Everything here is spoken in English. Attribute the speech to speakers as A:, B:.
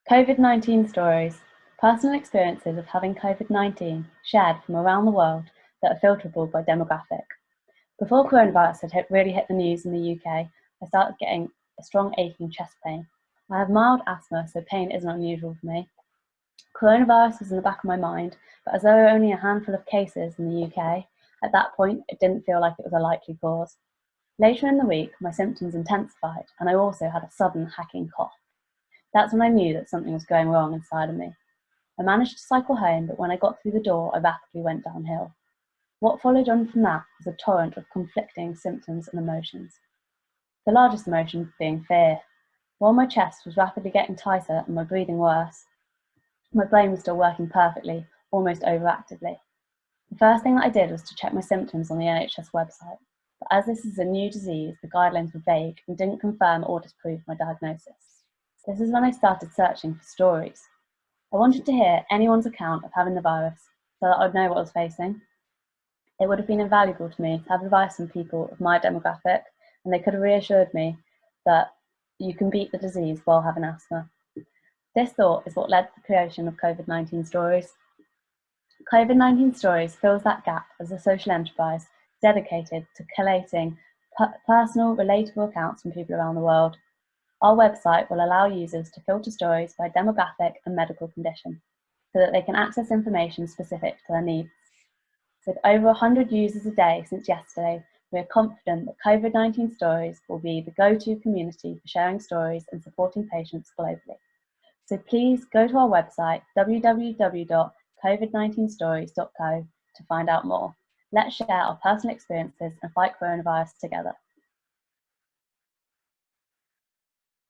A: COVID-19 stories, personal experiences of having COVID-19 shared from around the world that are filterable by demographic. Before coronavirus had really hit the news in the UK, I started getting a strong aching chest pain. I have mild asthma, so pain isn't unusual for me. Coronavirus was in the back of my mind, but as there were only a handful of cases in the UK, at that point it didn't feel like it was a likely cause. Later in the week, my symptoms intensified, and I also had a sudden hacking cough. That's when I knew that something was going wrong inside of me. I managed to cycle home, but when I got through the door, I rapidly went downhill. What followed on from that was a torrent of conflicting symptoms and emotions. The largest emotion being fear. While my chest was rapidly getting tighter and my breathing worse, my brain was still working perfectly, almost overactively. The first thing that I did was to check my symptoms on the NHS website, but as this is a new disease, the guidelines were vague and didn't confirm or disprove my diagnosis. This is when I started searching for stories. I wanted to hear anyone's account of having the virus so that I'd know what I was facing. It would have been invaluable to me to have advice from people of my demographic, and they could have reassured me that you can beat the disease while having asthma. This thought is what led to the creation of COVID-19 Stories. COVID-19 Stories fills that gap as a social enterprise dedicated to collating personal, relatable accounts from people around the world. Our website will allow users to filter stories by demographic and medical condition so that they can access information specific to their needs. With over 100 users a day since yesterday, we are confident that COVID-19 Stories will be the go-to community for sharing stories and supporting patients globally. So please go to our website, www.covid19stories.co, to find out more. Let's share our personal experiences and fight coronavirus together.